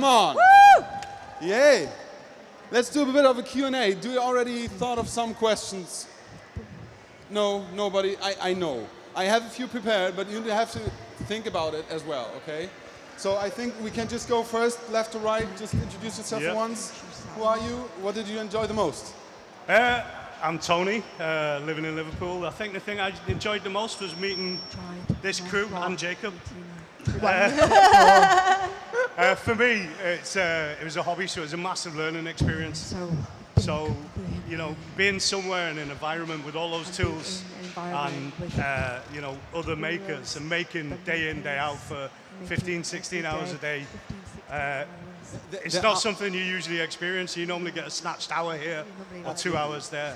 Come on. Yay. Let's do a bit of a Q&A. Do you already thought of some questions? No, nobody. I know. I have a few prepared, but you have to think about it as well, okay? So I think we can just go first, left to right. Just introduce yourself once. Who are you? What did you enjoy the most? I'm Tony, living in Liverpool. I think the thing I enjoyed the most was meeting this crew and Jacob. For me, it was a hobby, so it was a massive learning experience. So, you know, being somewhere in an environment with all those tools and, you know, other makers and making day in, day out for 15, 16 hours a day, it's not something you usually experience. You normally get a snatched hour here or 2 hours there.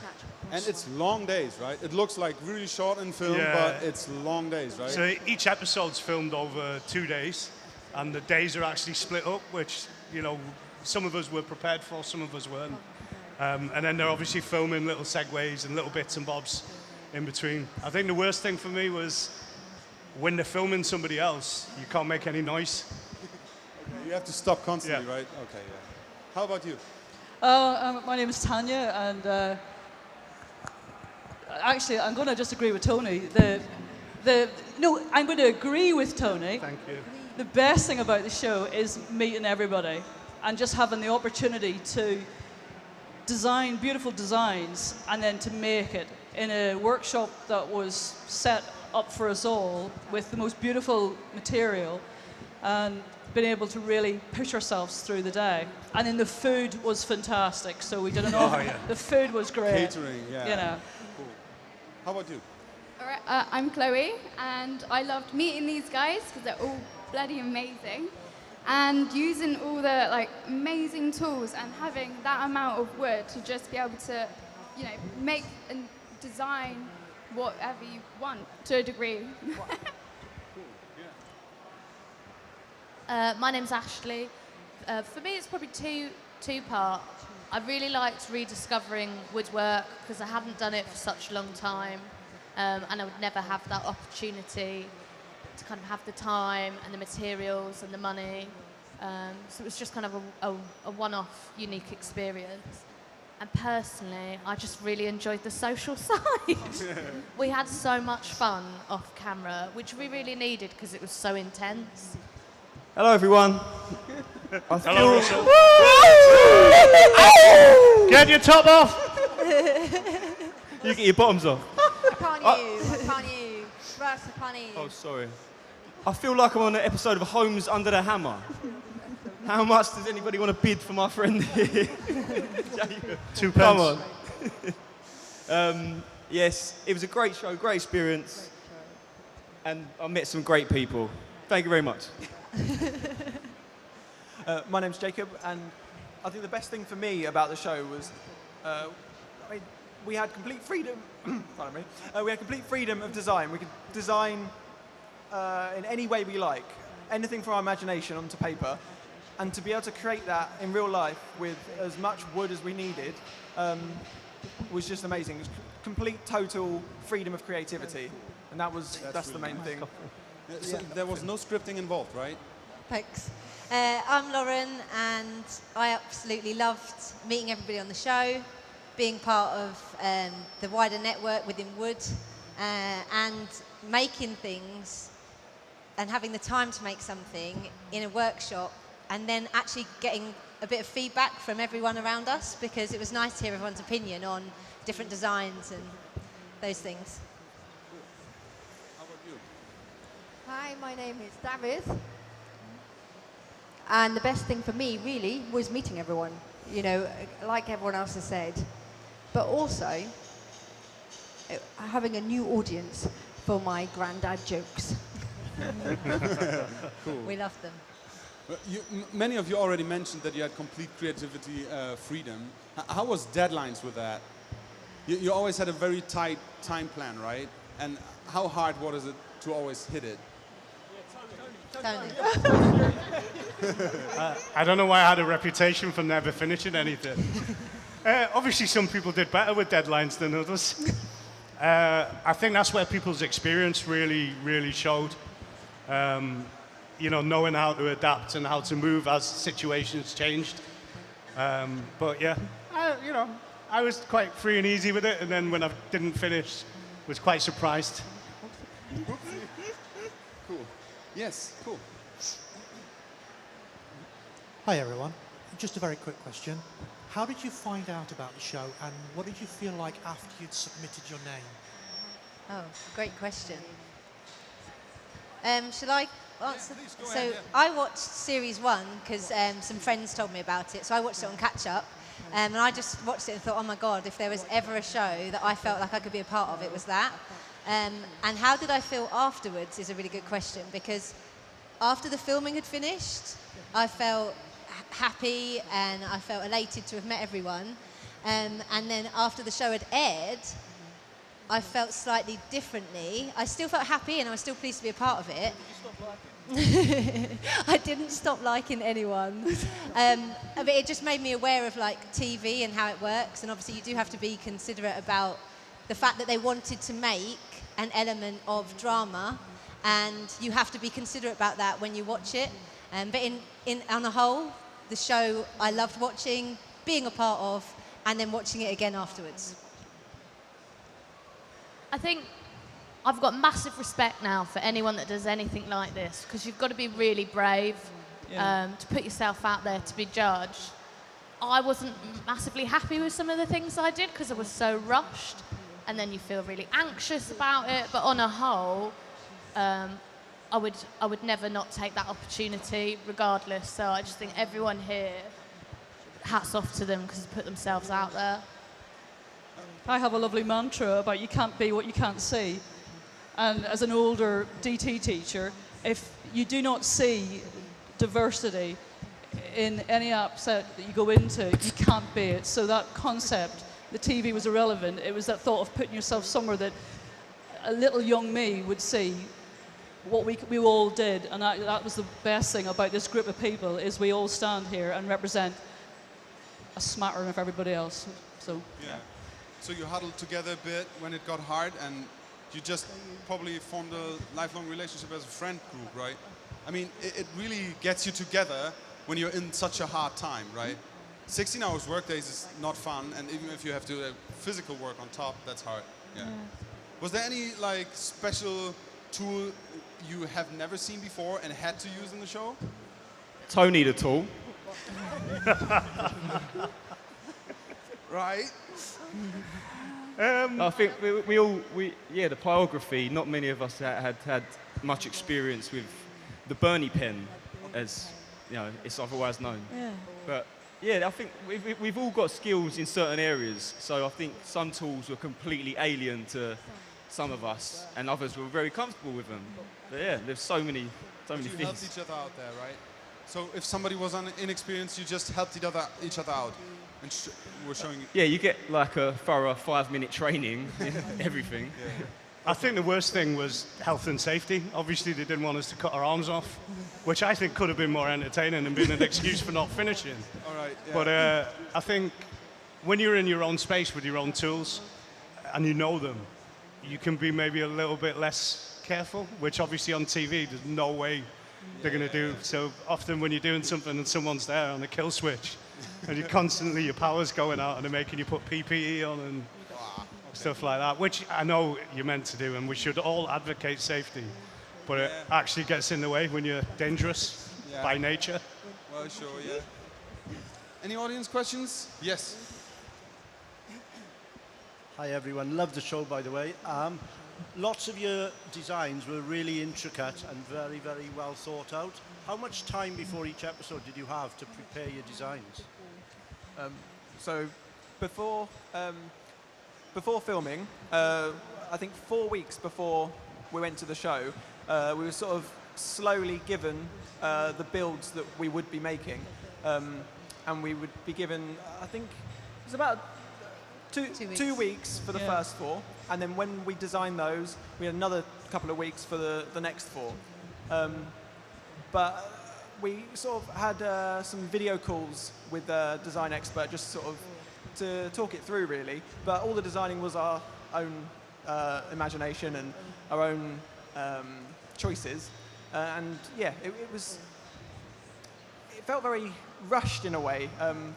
And it's long days, right? It looks like really short in film, but it's long days, right? So each episode's filmed over 2 days, and the days are actually split up, which, you know, some of us were prepared for, some of us weren't. And then they're obviously filming little segues and little bits and bobs in between. I think the worst thing for me was when they're filming somebody else, you can't make any noise. You have to stop constantly, right? Okay, yeah. How about you? My name is Tanya, and actually, I'm going to just agree with Tony. No, I'm going to agree with Tony. Thank you. The best thing about the show is meeting everybody and just having the opportunity to design beautiful designs and then to make it in a workshop that was set up for us all with the most beautiful material and being able to really push ourselves through the day. And then the food was fantastic, so we did an The food was great. Catering, yeah. You know. Cool. How about you? All right, I'm Chloe, and I loved meeting these guys because they're all bloody amazing. And using all the like amazing tools and having that amount of wood to just be able to, you know, make and design whatever you want to a degree. My name's Ashley. For me, it's probably two-part. I really liked rediscovering woodwork because I haven't done it for such a long time, and I would never have that opportunity to kind of have the time and the materials and the money. So it was just kind of a one-off, unique experience. And personally, I just really enjoyed the social side. We had so much fun off camera, which we really needed because it was so intense. Hello, everyone. Hello, Russell. Get your top off. You get your bottoms off. I can't hear you. Russ, I can't hear you. Oh, sorry. I feel like I'm on an episode of Homes Under the Hammer. How much does anybody want to bid for my friend here? £2. Come on. Yes, it was a great show, great experience. And I met some great people. Thank you very much. My name's Jacob, and I think the best thing for me about the show was, we had complete freedom. Pardon me. We had complete freedom of design. We could design in any way we like, anything from our imagination onto paper, and to be able to create that in real life with as much wood as we needed was just amazing. It was complete, total freedom of creativity, and that's really the main thing. So there was no scripting involved, right? Thanks. I'm Lauren, and I absolutely loved meeting everybody on the show, being part of the wider network within Wood, and making things and having the time to make something in a workshop, and then actually getting a bit of feedback from everyone around us, because it was nice to hear everyone's opinion on different designs and those things. Hi, my name is David. And the best thing for me, really, was meeting everyone, you know, like everyone else has said. But also, having a new audience for my granddad jokes. Cool. We love them. Many of you already mentioned that you had complete creativity freedom. How was deadlines with that? You always had a very tight time plan, right? And how hard was it to always hit it? Tony. I don't know why I had a reputation for never finishing anything. Obviously, some people did better with deadlines than others. I think that's where people's experience really showed. you know, knowing how to adapt and how to move as situations changed. But yeah, you know, I was quite free and easy with it, and then when I didn't finish, was quite surprised. Cool. Yes, cool. Hi everyone. Just a very quick question. How did you find out about the show, and what did you feel like after you'd submitted your name? Oh, great question. Shall I answer? please, go So ahead, yeah. I watched series 1 because some friends told me about it. So I watched it on catch up, and I just watched it and thought, oh my God, if there was ever a show that I felt like I could be a part of, it was that. And how did I feel afterwards is a really good question, because after the filming had finished, I felt happy and I felt elated to have met everyone. And then after the show had aired, I felt slightly differently. I still felt happy and I was still pleased to be a part of it. I didn't stop liking anyone. But it just made me aware of like TV and how it works. And obviously you do have to be considerate about the fact that they wanted to make an element of drama, and you have to be considerate about that when you watch it. But on the whole, the show I loved watching, being a part of, and then watching it again afterwards. I think I've got massive respect now for anyone that does anything like this, because you've got to be really brave to put yourself out there to be judged. I wasn't massively happy with some of the things I did because I was so rushed, and then you feel really anxious about it. But on a whole, I would never not take that opportunity regardless. So I just think everyone here, hats off to them because they put themselves out there. I have a lovely mantra about you can't be what you can't see. And as an older DT teacher, if you do not see diversity in any app set that you go into, you can't be it. So that concept, the TV was irrelevant. It was that thought of putting yourself somewhere that a little young me would see what we all did. And that was the best thing about this group of people, is we all stand here and represent a smattering of everybody else. So Yeah. So you huddled together a bit when it got hard, and you just probably formed a lifelong relationship as a friend group, right? I mean, it really gets you together when you're in such a hard time, right? 16 hours work days is not fun, and even if you have to do physical work on top, that's hard. Yeah. Was there any like special tool you have never seen before and had to use in the show? Tony the tool. Right. I think we all, the pyrography, not many of us had much experience with the Bernie pen, as you know, it's otherwise known. Yeah. But yeah, I think we've all got skills in certain areas, so I think some tools were completely alien to some of us, and others were very comfortable with them. But yeah, there's so many You helped things. each other out there, right? So if somebody was inexperienced, you just helped each other out, and were showing you. Yeah, you get like a thorough 5-minute training in everything. I think the worst thing was health and safety. Obviously, they didn't want us to cut our arms off, which I think could have been more entertaining and been an excuse for not finishing. All right. Yeah. But I think when you're in your own space with your own tools and you know them, you can be maybe a little bit less careful, which obviously on TV, there's no way they're going to do. So often when you're doing something and someone's there on the kill switch and you're constantly, your power's going out and they're making you put PPE on and stuff like that, which I know you're meant to do, and we should all advocate safety, but it actually gets in the way when you're dangerous by nature. Well, sure, yeah. Any audience questions? Yes. Hi everyone, love the show by the way. Lots of your designs were really intricate and very, very well thought out. How much time before each episode did you have to prepare your designs? So before filming, I think 4 weeks before we went to the show, we were sort of slowly given the builds that we would be making. And we would be given, I think it was about 2 weeks for the first 4. And then when we designed those, we had another couple of weeks for the next 4. But we sort of had some video calls with the design expert, just sort of to talk it through really. But all the designing was our own imagination and our own choices. And yeah, it felt very rushed in a way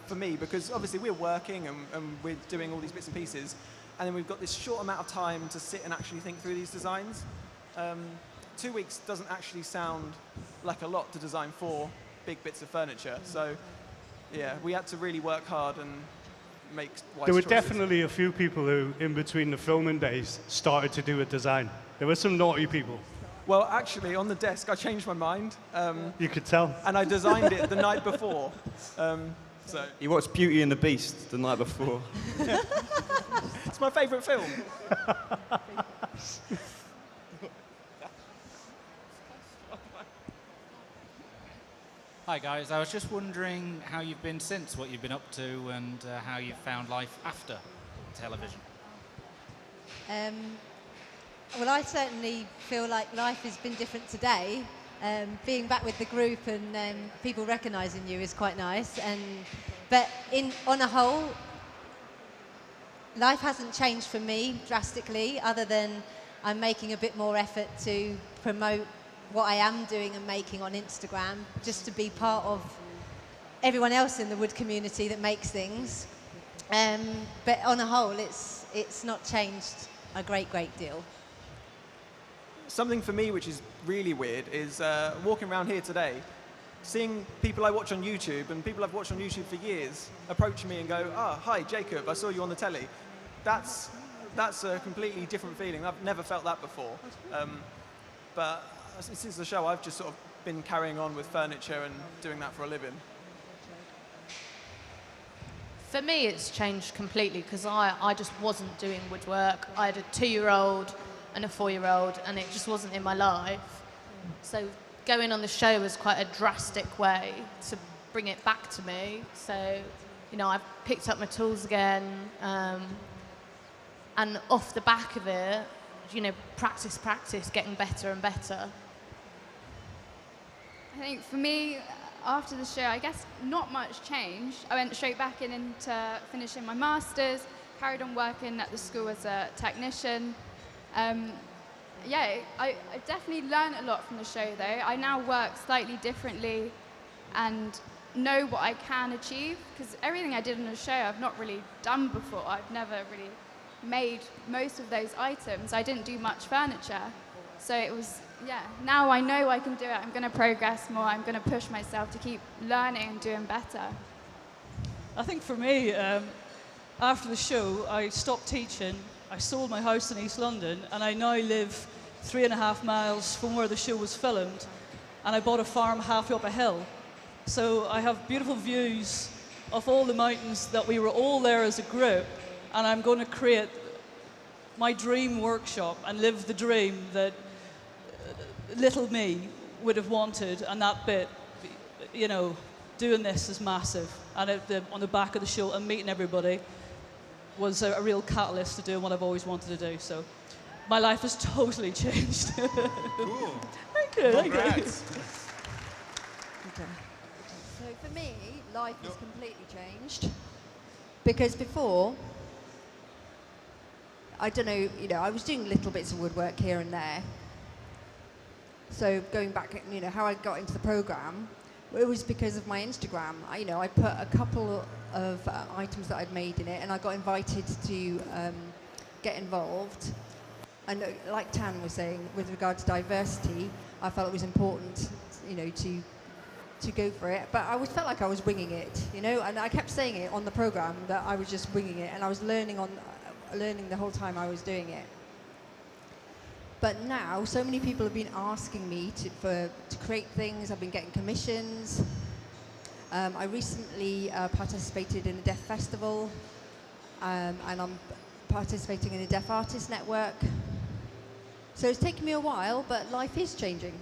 for me, because obviously we're working and we're doing all these bits and pieces, and then we've got this short amount of time to sit and actually think through these designs. 2 weeks doesn't actually sound like a lot to design 4 big bits of furniture. So yeah, we had to really work hard and make wise There were choices. definitely a few people who, in between the filming days, started to do a design. There were some naughty people. Well, actually, on the desk, I changed my mind. You could tell. And I designed it the night before. So You watched Beauty and the Beast the night before. it's my favourite film. Hi guys, I was just wondering how you've been since, what you've been up to, and how you've found life after television. Well, I certainly feel like life has been different today. Being back with the group and people recognising you is quite nice. But on a whole, life hasn't changed for me drastically, other than I'm making a bit more effort to promote what I am doing and making on Instagram, just to be part of everyone else in the wood community that makes things. But on a whole, it's not changed a great deal. Something for me which is really weird is walking around here today, seeing people I watch on YouTube and people I've watched on YouTube for years approach me and go, hi, Jacob, I saw you on the telly. That's a completely different feeling. I've never felt that before. But since the show, I've just sort of been carrying on with furniture and doing that for a living. For me, it's changed completely because I just wasn't doing woodwork. I had a 2-year-old and a 4-year-old, and it just wasn't in my life. So going on the show was quite a drastic way to bring it back to me. So, you know, I've picked up my tools again, and off the back of it, you know, practice, getting better and better. I think for me, after the show, I guess not much changed. I went straight back into finishing my master's, carried on working at the school as a technician. Yeah, I definitely learned a lot from the show though. I now work slightly differently and know what I can achieve, because everything I did in the show I've not really done before. I've never really made most of those items. I didn't do much furniture. So it was, yeah, now I know I can do it. I'm going to progress more. I'm going to push myself to keep learning and doing better. I think for me, after the show, I stopped teaching. I sold my house in East London, and I now live 3.5 miles from where the show was filmed, and I bought a farm halfway up a hill. So I have beautiful views of all the mountains that we were all there as a group, and I'm going to create my dream workshop and live the dream that little me would have wanted, and that bit, you know, doing this is massive. And on the back of the show and meeting everybody was a real catalyst to doing what I've always wanted to do. So my life has totally changed. Cool. Thank you. Congrats. So for me, life has completely changed. Because before, I don't know, you know, I was doing little bits of woodwork here and there. So going back, you know, how I got into the program, it was because of my Instagram. I put a couple of items that I'd made in it, and I got invited to get involved. And like Tan was saying, with regard to diversity, I felt it was important, you know, to go for it. But I always felt like I was winging it, you know, and I kept saying it on the program that I was just winging it, and I was learning the whole time I was doing it. But now, so many people have been asking me to create things. I've been getting commissions. I recently participated in a deaf festival, and I'm participating in a deaf artist network. So it's taken me a while, but life is changing.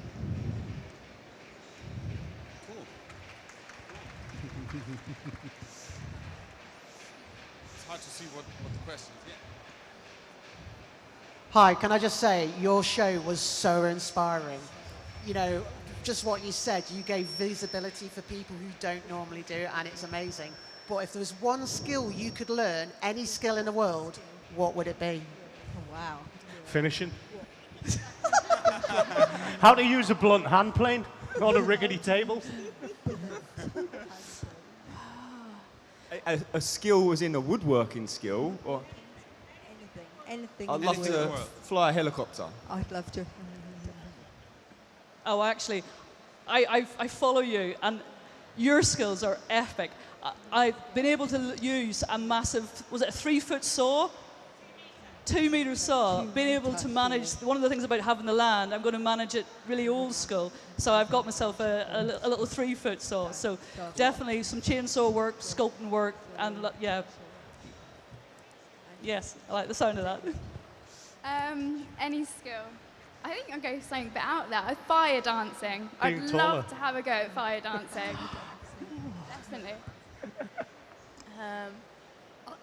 It's hard to see what the question is. Yeah. Hi, can I just say, your show was so inspiring. You know, just what you said, you gave visibility for people who don't normally do it, and it's amazing. But if there was one skill you could learn, any skill in the world, what would it be? Oh, wow. Finishing. How to use a blunt hand plane on a rickety table. A skill was in a woodworking skill, or Anything. I'd love to fly a helicopter. I'd love to. Oh, actually, I follow you, and your skills are epic. I've been able to use a massive, was it a 3-foot saw? 2-meter saw. Being able to manage, one of the things about having the land, I'm going to manage it really old school. So I've got myself a little 3-foot saw. So definitely some chainsaw work, sculpting work, and yeah. Yes, I like the sound of that. Any skill. I think I'll go something a bit out there. Fire dancing. Being I'd taller. love to have a go at fire dancing. Definitely.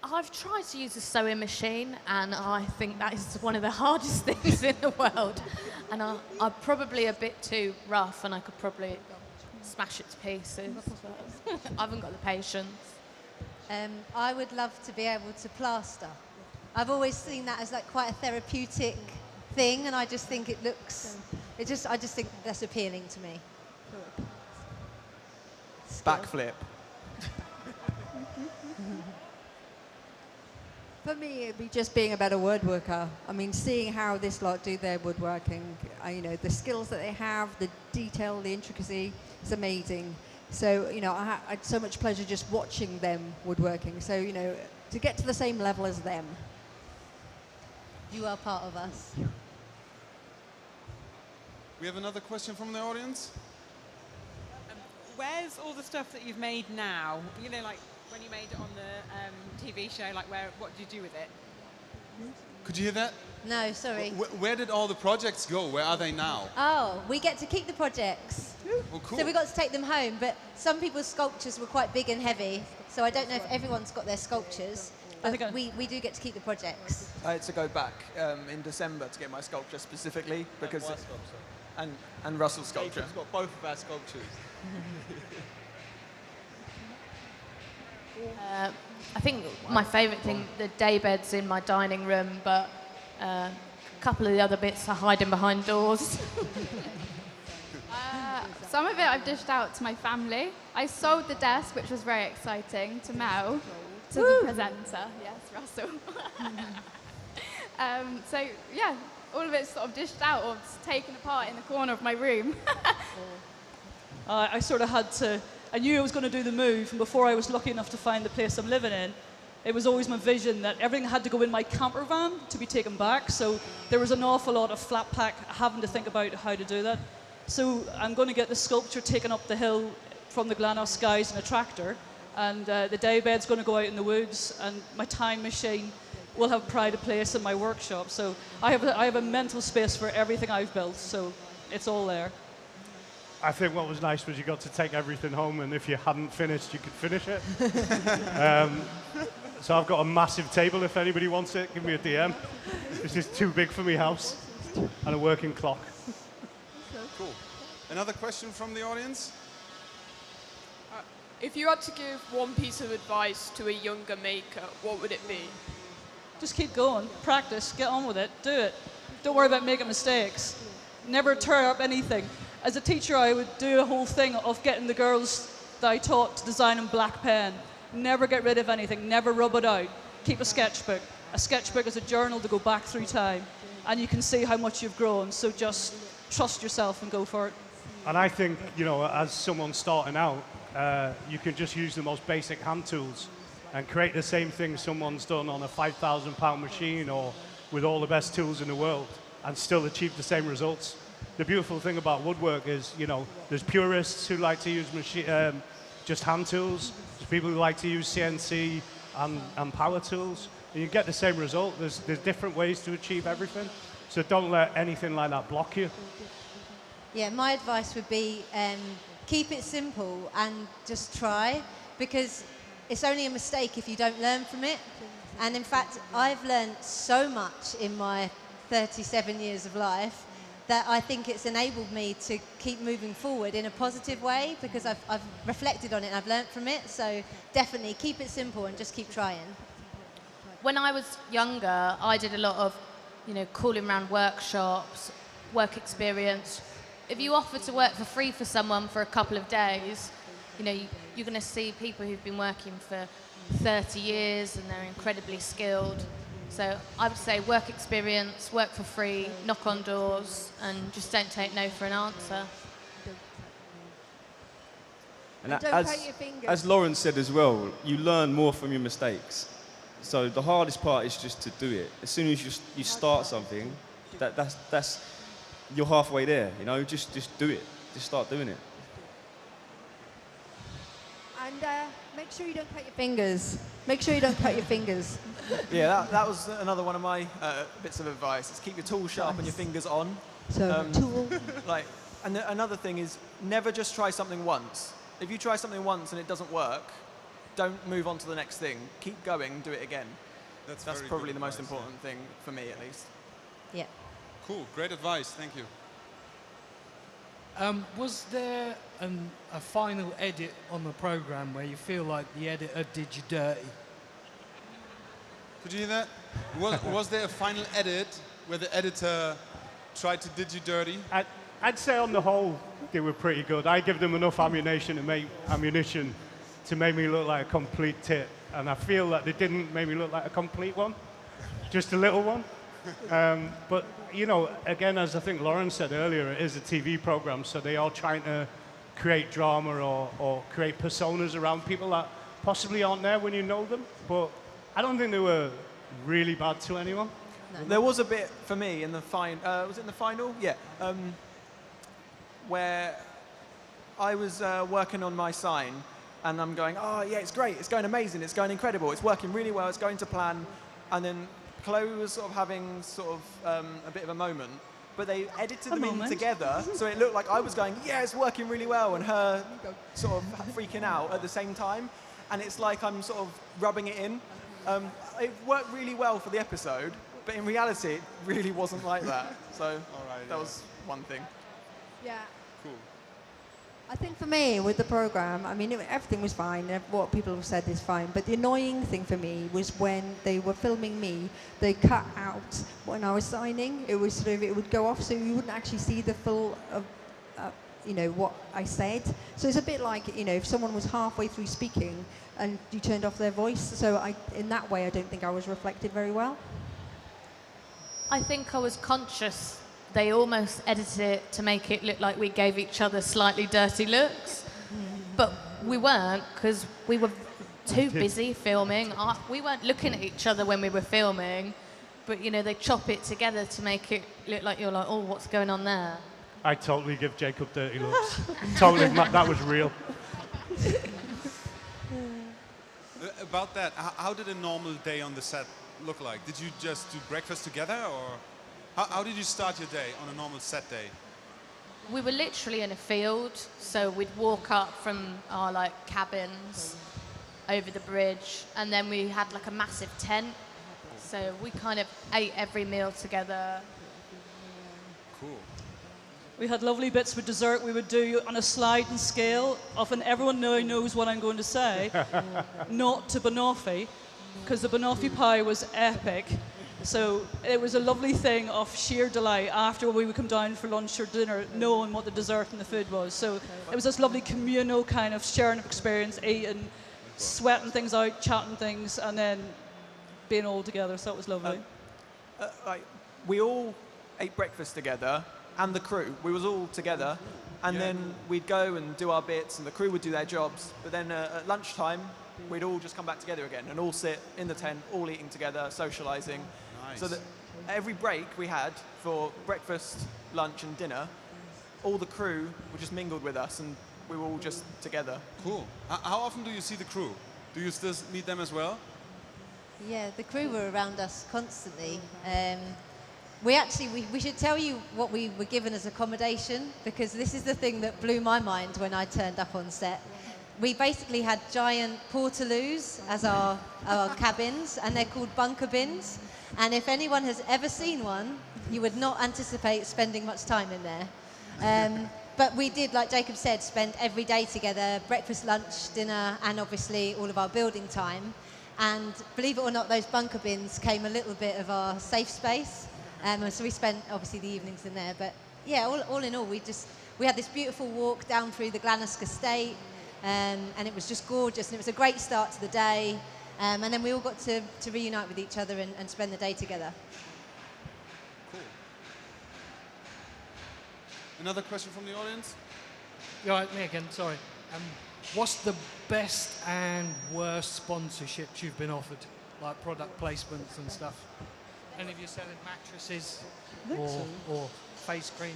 I've tried to use a sewing machine, and I think that is one of the hardest things in the world. And I'm probably a bit too rough, and I could probably smash it to pieces. But I haven't got the patience. I would love to be able to plaster. I've always seen that as like quite a therapeutic thing, and I just think it looks. I just think that's appealing to me. Backflip. For me, it'd be just being a better woodworker. I mean, seeing how this lot do their woodworking, you know, the skills that they have, the detail, the intricacy, it's amazing. So, you know, I had so much pleasure just watching them woodworking. So, you know, to get to the same level as them. You are part of us. We have another question from the audience. Where's all the stuff that you've made now? You know, like when you made it on the TV show, like what did you do with it? Could you hear that? No, sorry. Where did all the projects go? Where are they now? Oh, we get to keep the projects. Oh, cool. So we got to take them home, but some people's sculptures were quite big and heavy, so I don't know if everyone's got their sculptures, but we do get to keep the projects. I had to go back in December to get my sculpture specifically because and Russell's sculpture. We've got both of our sculptures. I think my favourite thing, the day bed's in my dining room, but a couple of the other bits are hiding behind doors. Some of it I've dished out to my family. I sold the desk, which was very exciting, to Mel, to the presenter. Yes, Russell. So, yeah, all of it's sort of dished out or taken apart in the corner of my room. I sort of had to, I knew I was going to do the move, and before I was lucky enough to find the place I'm living in, it was always my vision that everything had to go in my camper van to be taken back. So there was an awful lot of flat pack having to think about how to do that. So I'm going to get the sculpture taken up the hill from the Glenelg Skies in a tractor, and the day bed's going to go out in the woods, and my time machine will have pride of place in my workshop. So I have a mental space for everything I've built, so it's all there. I think what was nice was you got to take everything home, and if you hadn't finished, you could finish it. So I've got a massive table. If anybody wants it, give me a DM. It's just too big for my house, and a working clock. Cool. Another question from the audience? If you had to give one piece of advice to a younger maker, what would it be? Just keep going, practice, get on with it, do it. Don't worry about making mistakes. Never tear up anything. As a teacher, I would do a whole thing of getting the girls that I taught to design in black pen. Never get rid of anything, never rub it out. Keep a sketchbook. A sketchbook is a journal to go back through time, and you can see how much you've grown, so just trust yourself and go for it. And I think, you know, as someone starting out, you can just use the most basic hand tools and create the same thing someone's done on a £5,000 machine or with all the best tools in the world and still achieve the same results. The beautiful thing about woodwork is, you know, there's purists who like to use just hand tools. There's people who like to use CNC and power tools. And you get the same result. There's different ways to achieve everything. So don't let anything like that block you. Yeah, my advice would be keep it simple and just try, because it's only a mistake if you don't learn from it. And in fact, I've learned so much in my 37 years of life that I think it's enabled me to keep moving forward in a positive way, because I've reflected on it and I've learned from it. So definitely keep it simple and just keep trying. When I was younger, I did a lot of, you know, calling around workshops, work experience, if you offer to work for free for someone for a couple of days, you know, you're going to see people who've been working for 30 years and they're incredibly skilled. So I would say work experience, work for free, knock on doors, and just don't take no for an answer. And And don't cut your fingers. as Lauren said as well, you learn more from your mistakes. So the hardest part is just to do it. As soon as you start something, that's you're halfway there. You know, just do it. Just start doing it. And make sure you don't cut your fingers. Make sure you don't cut your fingers. Yeah, that was another one of my bits of advice. Is keep your tools sharp and your fingers on. So tool. Like, and another thing is never just try something once. If you try something once and it doesn't work, don't move on to the next thing. Keep going, do it again. That's very probably good the most advice, important thing for me, at least. Yeah. Cool, great advice, thank you. Was there a final edit on the programme where you feel like the editor did you dirty? Could you hear that? Was there a final edit where the editor tried to did you dirty? I'd say on the whole, they were pretty good. I give them enough ammunition to make me look like a complete tit. And I feel that they didn't make me look like a complete one, just a little one. But, you know, again, as I think Lauren said earlier, it is a TV program, so they are trying to create drama or create personas around people that possibly aren't there when you know them. But I don't think they were really bad to anyone. No. There was a bit for me in the was it in the final? Yeah. Where I was working on my sign and I'm going, oh yeah, it's great, it's going amazing, it's going incredible, it's working really well, it's going to plan. And then Chloe was sort of having a bit of a moment, but they edited them in together, so it looked like I was going, yeah, it's working really well, and her sort of freaking out at the same time. And it's like I'm sort of rubbing it in. It worked really well for the episode, but in reality, it really wasn't like that. So that was one thing. Yeah. Cool. I think for me, with the program, I mean, everything was fine. What people have said is fine. But the annoying thing for me was when they were filming me, they cut out when I was signing. It was sort of, it would go off, so you wouldn't actually see the full of, you know, what I said. So it's a bit like, you know, if someone was halfway through speaking and you turned off their voice. So in that way, I don't think I was reflected very well. I think I was conscious. They almost edited it to make it look like we gave each other slightly dirty looks. But we weren't, because we were too busy filming. We weren't looking at each other when we were filming. But, you know, they chop it together to make it look like you're like, oh, what's going on there? I totally give Jacob dirty looks. Totally, that was real. About that, how did a normal day on the set look like? Did you just do breakfast together, or how did you start your day on a normal set day? We were literally in a field, so we'd walk up from our cabins over the bridge, and then we had a massive tent. So we kind of ate every meal together. Cool. We had lovely bits with dessert we would do on a sliding scale. Often everyone now knows what I'm going to say. Not to banoffee, because the banoffee pie was epic. So it was a lovely thing of sheer delight after we would come down for lunch or dinner, knowing what the dessert and the food was. So it was this lovely communal kind of sharing of experience, eating, sweating things out, chatting things, and then being all together. So it was lovely. We all ate breakfast together, and the crew. We was all together, and then we'd go and do our bits, and the crew would do their jobs. But then at lunchtime, we'd all just come back together again and all sit in the tent, all eating together, socialising. Nice. So that every break we had for breakfast, lunch and dinner, all the crew were just mingled with us and we were all just together. Cool. How often do you see the crew? Do you still meet them as well? Yeah, the crew were around us constantly. We should tell you what we were given as accommodation, because this is the thing that blew my mind when I turned up on set. We basically had giant portaloos as our cabins, and they're called bunker bins. And if anyone has ever seen one, you would not anticipate spending much time in there. But we did, like Jacob said, spend every day together, breakfast, lunch, dinner, and obviously all of our building time. And believe it or not, those bunker bins came a little bit of our safe space. So we spent, obviously, the evenings in there. But yeah, all in all, we had this beautiful walk down through the Glanus estate, and it was just gorgeous, and it was a great start to the day. And then we all got to reunite with each other and spend the day together. Cool. Another question from the audience? Yeah, right, me again, sorry. What's the best and worst sponsorships you've been offered? Like product placements and stuff? Any of you selling mattresses or face cream?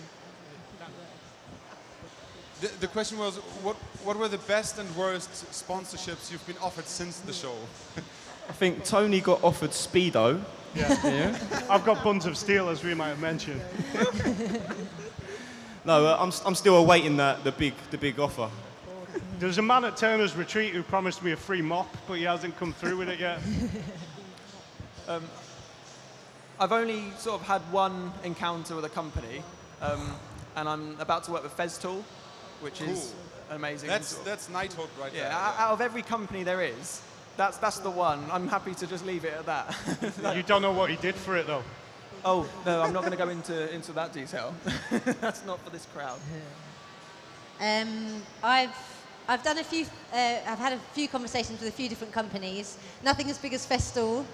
The question was, what were the best and worst sponsorships you've been offered since the show? I think Tony got offered Speedo. Yeah. I've got Buns of Steel, as we might have mentioned. No, I'm still awaiting the big offer. There was a man at Turner's Retreat who promised me a free mop, but he hasn't come through with it yet. I've only sort of had one encounter with a company, and I'm about to work with Festool, which is amazing. That's knighthood right there. Out of every company there is, that's the one. I'm happy to just leave it at that. You don't know what he did for it, though. Oh, no, I'm not going to go into that detail. That's not for this crowd. I've done I've had a few conversations with a few different companies. Nothing as big as Festool.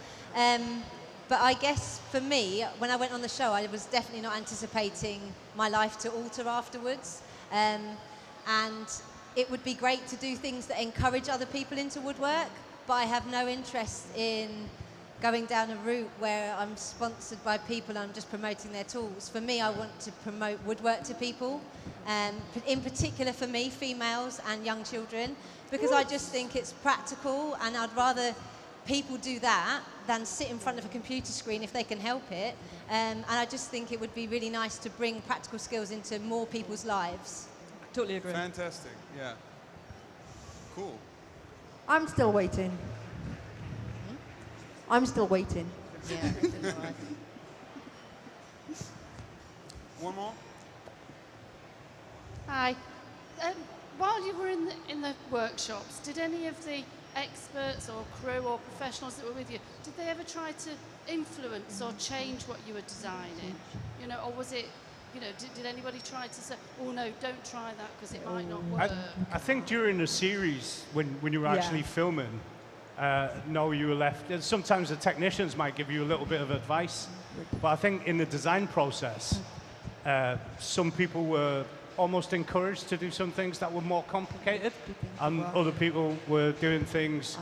But I guess for me, when I went on the show, I was definitely not anticipating my life to alter afterwards. And it would be great to do things that encourage other people into woodwork, but I have no interest in going down a route where I'm sponsored by people and I'm just promoting their tools. For me, I want to promote woodwork to people, in particular for me, females and young children, because I just think it's practical, and I'd rather people do that than sit in front of a computer screen if they can help it. And I just think it would be really nice to bring practical skills into more people's lives. Totally agree. Fantastic, yeah. Cool. I'm still waiting. I'm still waiting. Yeah. One more? Hi. While you were in the workshops, did any of the experts or crew or professionals that were with you, did they ever try to influence or change what you were designing? You know, or was it, you know, did anybody try to say, oh no, don't try that because it might not work? I think during the series, when you were actually filming, no, you were left. Sometimes the technicians might give you a little bit of advice, but I think in the design process, some people were almost encouraged to do some things that were more complicated, and other people were doing things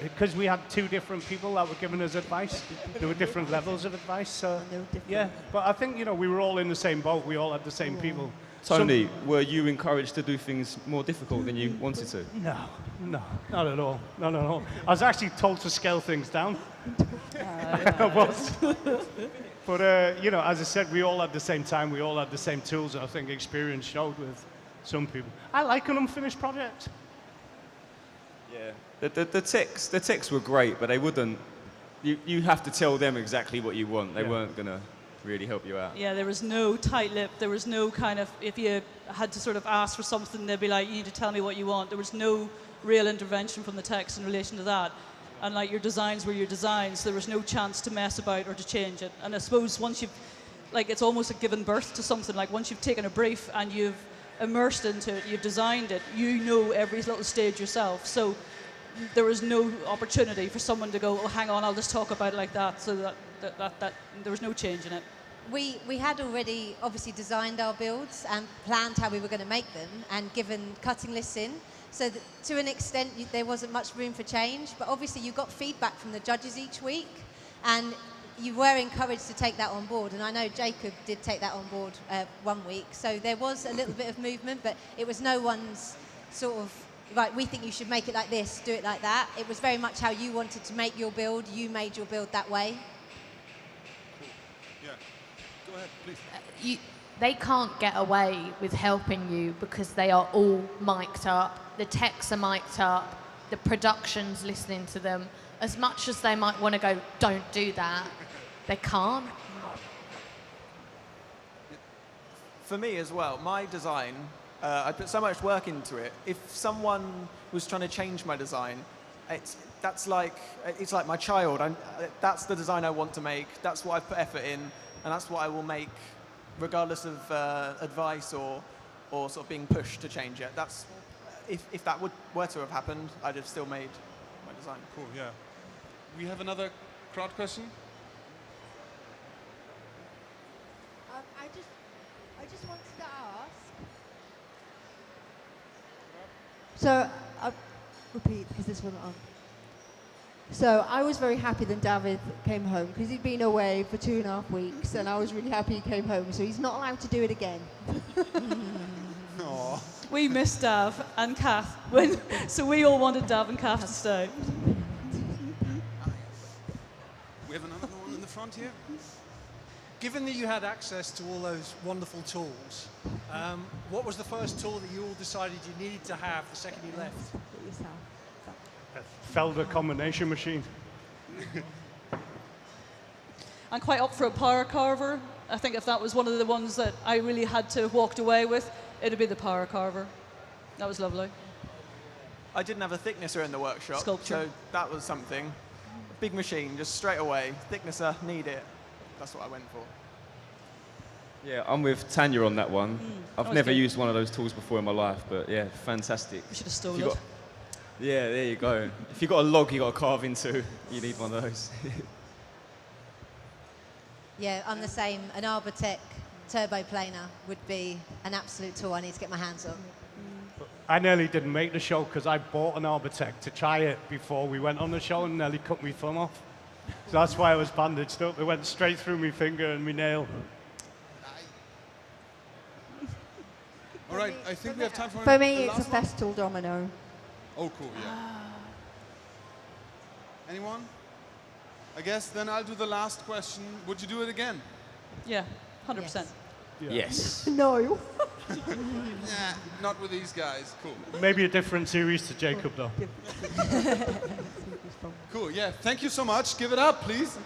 because we had two different people that were giving us advice. There were different levels of advice. So yeah, but I think, you know, we were all in the same boat. We all had the same people. Tony, were you encouraged to do things more difficult than you wanted to? No, not at all. Not at all. I was actually told to scale things down. I was. But, you know, as I said, we all had the same time. We all had the same tools. I think experience showed with some people. I like an unfinished project. Yeah. The texts were great, but they wouldn't. You have to tell them exactly what you want. They weren't going to really help you out. Yeah, there was no tight lip. There was no kind of, if you had to sort of ask for something, they'd be like, you need to tell me what you want. There was no real intervention from the text in relation to that. And like, your designs were your designs. There was no chance to mess about or to change it. And I suppose once you've, like, it's almost like giving birth to something. Like, once you've taken a brief and you've immersed into it, you've designed it, you know every little stage yourself. So there was no opportunity for someone to go, oh, hang on, I'll just talk about it like that. So that there was no change in it. We had already obviously designed our builds and planned how we were going to make them and given cutting lists in. So that to an extent, there wasn't much room for change. But obviously, you got feedback from the judges each week, and you were encouraged to take that on board. And I know Jacob did take that on board 1 week. So there was a little bit of movement, but it was no one's sort of, right, we think you should make it like this, do it like that. It was very much how you wanted to make your build. You made your build that way. Yeah. Go ahead, please. They can't get away with helping you because they are all mic'd up. The techs are mic'd up. The production's listening to them. As much as they might want to go, don't do that, they can't. For me as well, my design, I put so much work into it. If someone was trying to change my design, it's like my child. That's the design I want to make. That's what I've put effort in, and that's what I will make regardless of advice or sort of being pushed to change it. That's if that were to have happened, I'd have still made my design. Cool, yeah. We have another crowd question. I just wanted to ask. So, I'll repeat because this wasn't on. So I was very happy that David came home because he'd been away for 2.5 weeks, and I was really happy he came home. So he's not allowed to do it again. Aww. We missed Dav and Kath, so we all wanted Dav and Kath to stay. We have another one in the front here. Given that you had access to all those wonderful tools, what was the first tool that you all decided you needed to have the second you left? A Felder combination machine. I'm quite up for a power carver. I think if that was one of the ones that I really had to have walked away with, it'd be the power carver. That was lovely. I didn't have a thicknesser in the workshop, Sculpture. so that was something. Big machine, just straight away. Thicknesser, need it. That's what I went for. Yeah, I'm with Tanya on that one. that I've was never good. used one of those tools before in my life, but yeah, fantastic. We should have stolen If you it. got- Yeah, there you go. If you've got a log you got to carve into, you need one of those. Yeah, I'm the same. An Arbortech turbo planer would be an absolute tool I need to get my hands on. I nearly didn't make the show because I bought an Arbortech to try it before we went on the show and nearly cut my thumb off. So that's why I was bandaged up. It went straight through my finger and my nail. All right, I think we have time for For me, the it's a last one. Festool domino. Oh, cool, yeah. Anyone? I guess then I'll do the last question. Would you do it again? Yeah, 100%. Yes. No. Nah, not with these guys. Cool. Maybe a different series to Jacob, though. Cool, yeah. Thank you so much. Give it up, please.